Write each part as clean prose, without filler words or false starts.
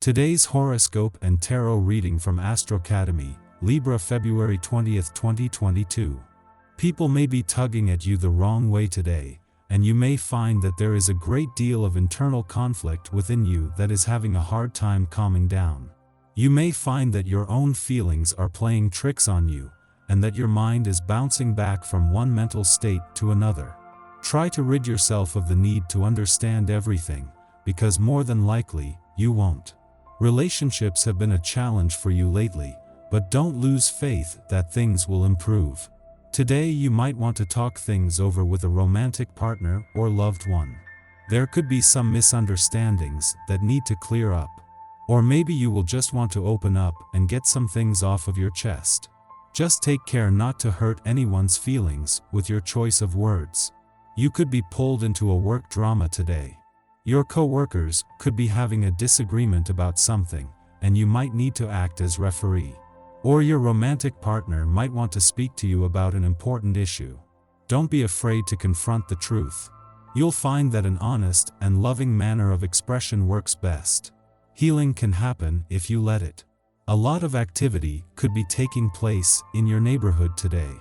Today's horoscope and tarot reading from Astrocademy, Libra February 20th, 2022. People may be tugging at you the wrong way today, and you may find that there is a great deal of internal conflict within you that is having a hard time calming down. You may find that your own feelings are playing tricks on you, and that your mind is bouncing back from one mental state to another. Try to rid yourself of the need to understand everything, because more than likely, you won't. Relationships have been a challenge for you lately, but don't lose faith that things will improve. Today you might want to talk things over with a romantic partner or loved one. There could be some misunderstandings that need to clear up. Or maybe you will just want to open up and get some things off of your chest. Just take care not to hurt anyone's feelings with your choice of words. You could be pulled into a work drama today. Your co-workers could be having a disagreement about something, and you might need to act as referee. Or your romantic partner might want to speak to you about an important issue. Don't be afraid to confront the truth. You'll find that an honest and loving manner of expression works best. Healing can happen if you let it. A lot of activity could be taking place in your neighborhood today.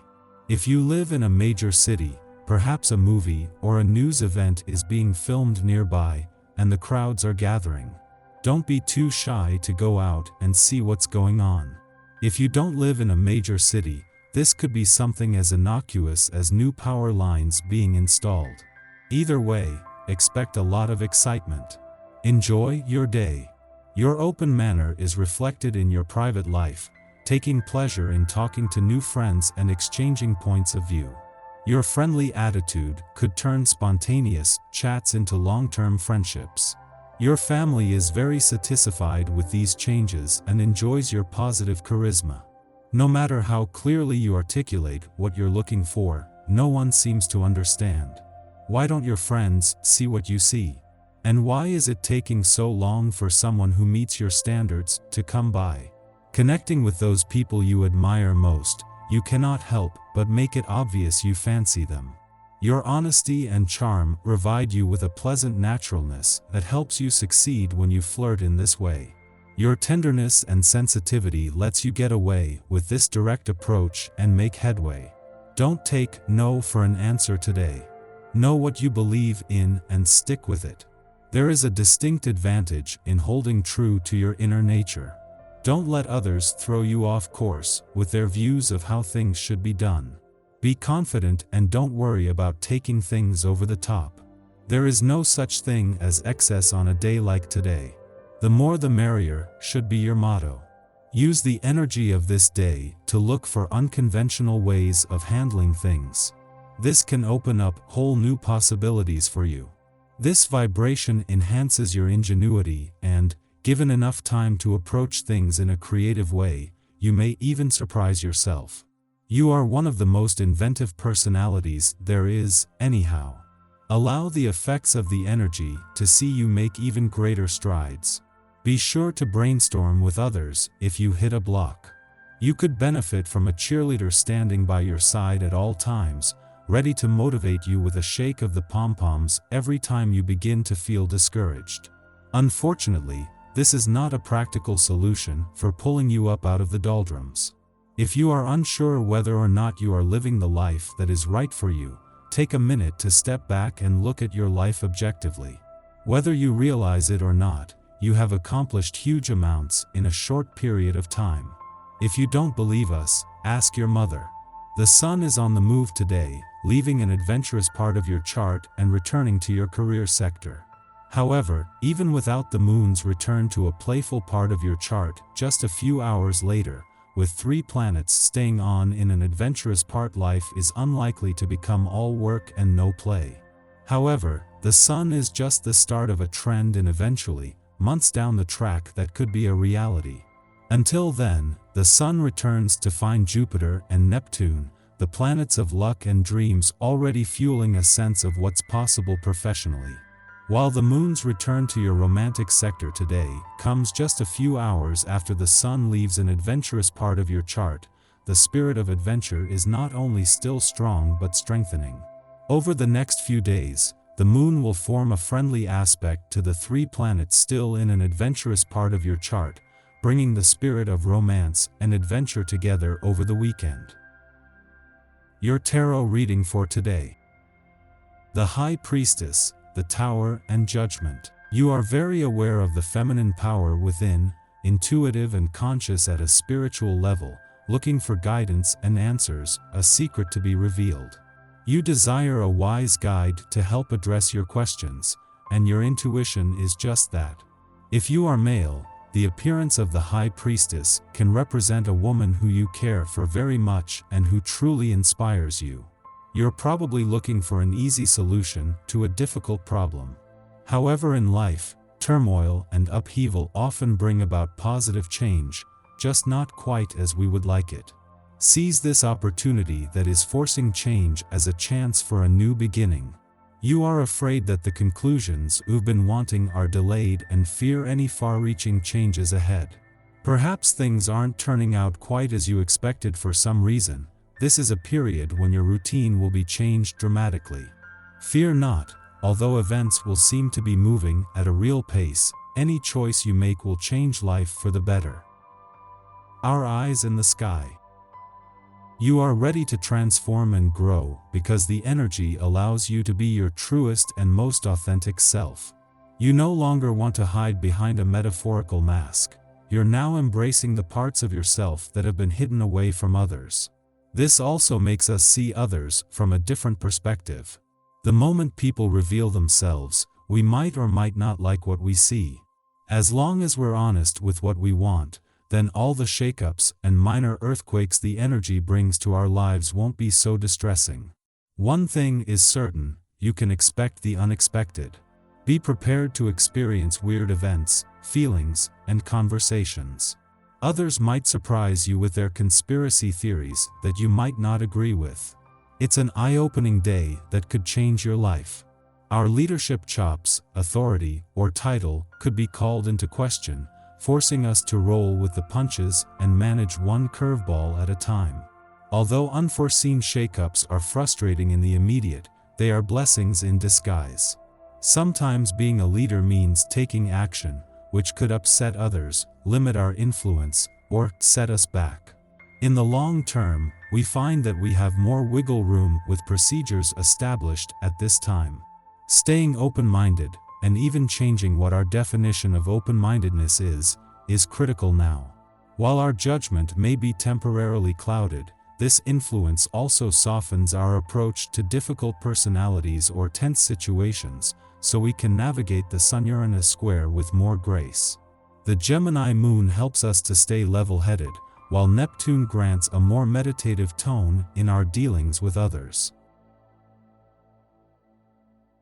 If you live in a major city, perhaps a movie or a news event is being filmed nearby, and the crowds are gathering. Don't be too shy to go out and see what's going on. If you don't live in a major city, this could be something as innocuous as new power lines being installed. Either way, expect a lot of excitement. Enjoy your day. Your open manner is reflected in your private life, taking pleasure in talking to new friends and exchanging points of view. Your friendly attitude could turn spontaneous chats into long-term friendships. Your family is very satisfied with these changes and enjoys your positive charisma. No matter how clearly you articulate what you're looking for, no one seems to understand. Why don't your friends see what you see? And why is it taking so long for someone who meets your standards to come by? Connecting with those people you admire most, you cannot help but make it obvious you fancy them. Your honesty and charm provide you with a pleasant naturalness that helps you succeed when you flirt in this way. Your tenderness and sensitivity lets you get away with this direct approach and make headway. Don't take no for an answer today. Know what you believe in and stick with it. There is a distinct advantage in holding true to your inner nature. Don't let others throw you off course with their views of how things should be done. Be confident and don't worry about taking things over the top. There is no such thing as excess on a day like today. The more the merrier should be your motto. Use the energy of this day to look for unconventional ways of handling things. This can open up whole new possibilities for you. This vibration enhances your ingenuity and, given enough time to approach things in a creative way, you may even surprise yourself. You are one of the most inventive personalities there is, anyhow. Allow the effects of the energy to see you make even greater strides. Be sure to brainstorm with others if you hit a block. You could benefit from a cheerleader standing by your side at all times, ready to motivate you with a shake of the pom-poms every time you begin to feel discouraged. Unfortunately, this is not a practical solution for pulling you up out of the doldrums. If you are unsure whether or not you are living the life that is right for you, take a minute to step back and look at your life objectively. Whether you realize it or not, you have accomplished huge amounts in a short period of time. If you don't believe us, ask your mother. The sun is on the move today, leaving an adventurous part of your chart and returning to your career sector. However, even without the moon's return to a playful part of your chart just a few hours later, with 3 planets staying on in an adventurous part, life is unlikely to become all work and no play. However, the sun is just the start of a trend, and eventually, months down the track, that could be a reality. Until then, the sun returns to find Jupiter and Neptune, the planets of luck and dreams, already fueling a sense of what's possible professionally. While the moon's return to your romantic sector today comes just a few hours after the sun leaves an adventurous part of your chart, the spirit of adventure is not only still strong but strengthening. Over the next few days, the moon will form a friendly aspect to the 3 planets still in an adventurous part of your chart, bringing the spirit of romance and adventure together over the weekend. Your tarot reading for today. The High Priestess, the Tower and Judgment. You are very aware of the feminine power within, intuitive and conscious at a spiritual level, looking for guidance and answers, a secret to be revealed. You desire a wise guide to help address your questions, and your intuition is just that. If you are male, the appearance of the High Priestess can represent a woman who you care for very much and who truly inspires you. You're probably looking for an easy solution to a difficult problem. However, in life, turmoil and upheaval often bring about positive change, just not quite as we would like it. Seize this opportunity that is forcing change as a chance for a new beginning. You are afraid that the conclusions you've been wanting are delayed and fear any far-reaching changes ahead. Perhaps things aren't turning out quite as you expected for some reason. This is a period when your routine will be changed dramatically. Fear not, although events will seem to be moving at a real pace, any choice you make will change life for the better. Our eyes in the sky. You are ready to transform and grow because the energy allows you to be your truest and most authentic self. You no longer want to hide behind a metaphorical mask. You're now embracing the parts of yourself that have been hidden away from others. This also makes us see others from a different perspective. The moment people reveal themselves, we might or might not like what we see. As long as we're honest with what we want, then all the shakeups and minor earthquakes the energy brings to our lives won't be so distressing. One thing is certain, you can expect the unexpected. Be prepared to experience weird events, feelings, and conversations. Others might surprise you with their conspiracy theories that you might not agree with. It's an eye-opening day that could change your life. Our leadership chops, authority, or title could be called into question, forcing us to roll with the punches and manage one curveball at a time. Although unforeseen shakeups are frustrating in the immediate, they are blessings in disguise. Sometimes being a leader means taking action, which could upset others, limit our influence, or set us back. In the long term, we find that we have more wiggle room with procedures established at this time. Staying open-minded, and even changing what our definition of open-mindedness is critical now. While our judgment may be temporarily clouded, this influence also softens our approach to difficult personalities or tense situations, so we can navigate the Sun-Uranus square with more grace. The Gemini moon helps us to stay level-headed, while Neptune grants a more meditative tone in our dealings with others.